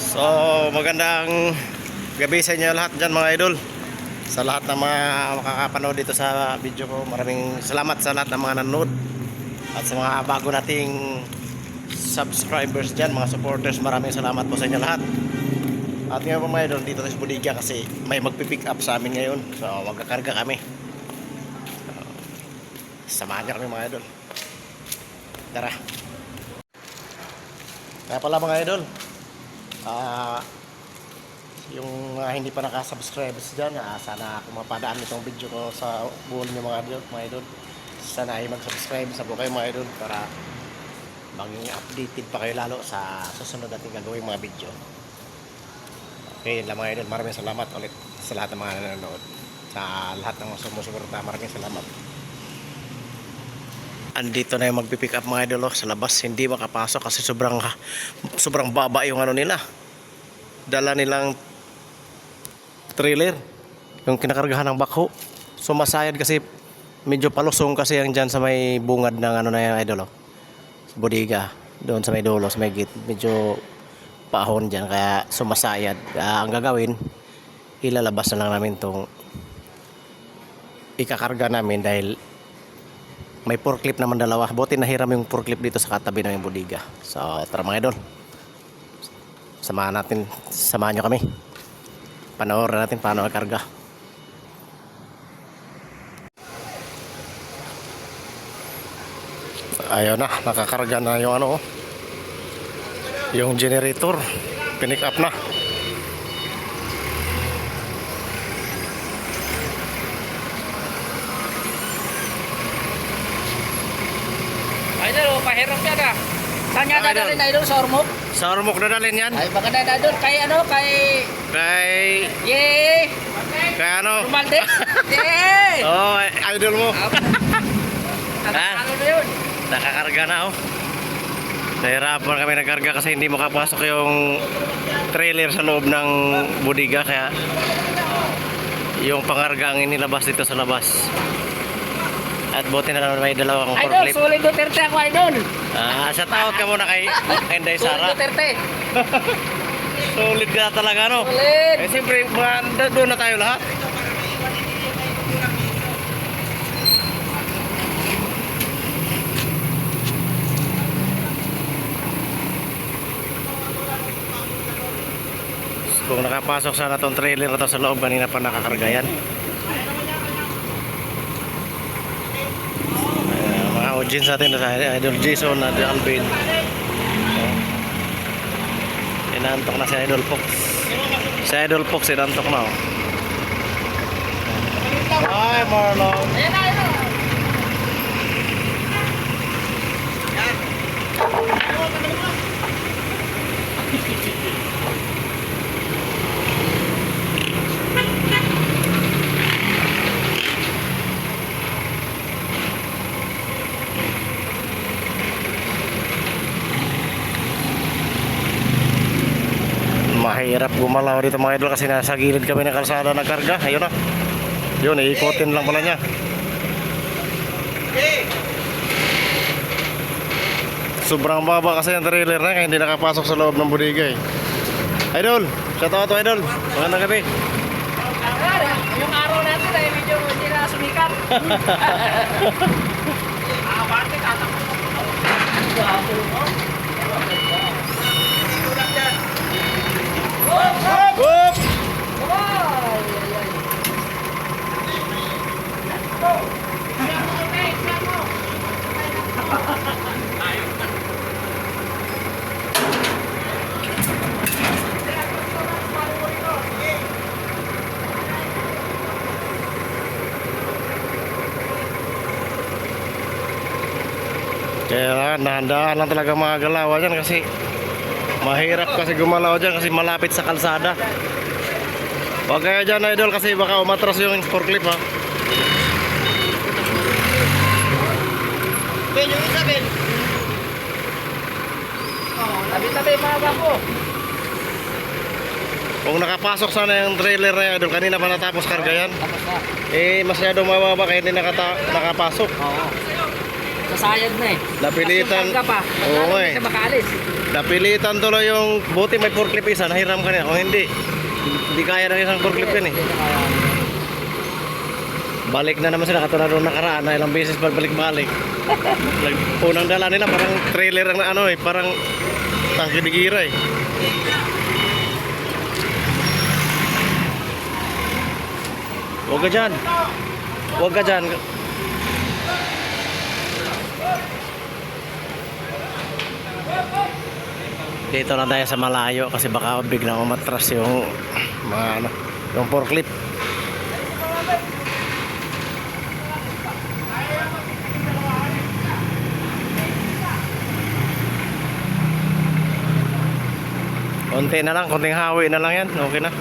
So, magandang gabi sa inyo lahat dyan mga idol. Sa lahat ng mga makakapanood dito sa video ko, maraming salamat sa lahat ng mga nanonood. At sa mga bago nating subscribers dyan, mga supporters, maraming salamat po sa inyo lahat. At ngayon po mga idol, dito tayo sa Budiga kasi may magpipick up sa amin ngayon. So, magkakarga kami. Samahan niyo kami mga idol. Tara. Kaya pala mga idol, yung hindi pa nakasubscribe dyan, sana kung mapadaan itong video ko sa buhol nyo mga idol, sana ay mag-subscribe sa buhay mga idol para maging updated pa kayo lalo sa susunod natin gagawin mga video. Okay, yun lang mga idol, maraming salamat ulit sa lahat ng mga nanonood, sa lahat ng sumusuporta, maraming salamat. Andito na yung magpipick up mga idol sa labas, hindi makapasok kasi sobrang baba yung ano nila, dala nilang trailer, yung kinakargahan ng backhoe. Sumasayad kasi medyo palusong kasi yung dyan sa may bungad ng ano na yung idol sa Budiga, doon sa may dulo, sa may gate, medyo paahon dyan kaya sumasayad. Ang gagawin, ilalabas na lang namin tong ikakarga namin dahil may forklift naman dalawa. Buti nahiram yung forklift dito sa katabi ng Budiga. So tara mga idol, samahan nyo kami, panoorin natin paano ikarga. Ayun na, nakakarga na yung ano, yung generator, pinick up na. Idol, pahirap yan ah. Saan nga Idol. dadalhin idol? Sa Ormoc? Sa Ormoc na dalhin yan? Ay, baka na idol. Kay ano? Kay Yay! ano? Rumalde? Yay! Oh, idol mo. Ano na yun? Nakakarga na oh. Nahirapan kami nagkarga kasi hindi makapasok yung trailer sa loob ng Budiga, kaya yung pangarga ang inilabas dito sa labas. At buti na lang may dalawang Idol, forklift. sulit Duterte ako idol. Shout out ka muna kay Inday Sulit Sara. Duterte. Solid ka talaga no. Sulit. Siyempre doon na tayo lahat. Kung nakapasok sana tong trailer na to sa loob, kanina pa nakakarga yan. Mga audience natin sa Idol Jason at Alvin. Inantok na si Idol Fox. Si Idol Fox inantok na oh. Hi Marlon. Ayan na idol. Mahirap gumalaw dito mga idol kasi nasa gilid kami ng kalsada nagkarga. Ayun na. Yun, iikotin lang pala niya. Sobrang baba kasi ang trailer na kaya hindi nakapasok sa loob ng Budiga eh. Idol, shout out to Idol. Magandang gabi. Yung araw natin ay medyo hindi na sumikat. Bakit tatakbo ko? Whoop! Kaya dahan-dahan lang talaga mga galaw dyan kasi mahirap kasi gumalaw dyan kasi malapit sa kalsada. Huwag kaya dyan idol kasi baka umatras yung forklift ha. Ben, yung isa Ben. Tabi-tabi mga bako. Kung nakapasok sana yung trailer na idol, kanina pa natapos karga yan. Tapos na. Eh masyadong mababa kaya hindi nakapasok. Oo. Sasayad na eh. Napilitan. Tapos yung karga pa. Oo Lalo eh. hindi siya makaalis. Napilitan tuloy yung buti may forklift isa, nahiram ka niya. Kung hindi kaya ng isang forklift yan eh. Balik na naman sila, katulad nung nakaraan na ilang beses pagbalik-balik. Unang dala nila parang trailer ang ano eh, parang tangke de gira eh. Huwag ka dyan. Huwag ka dyan. Dito na tayo sa malayo kasi baka biglang umatras yung mga ano, yung forklift. Konti na lang, konting hawi na lang yan. Okay na.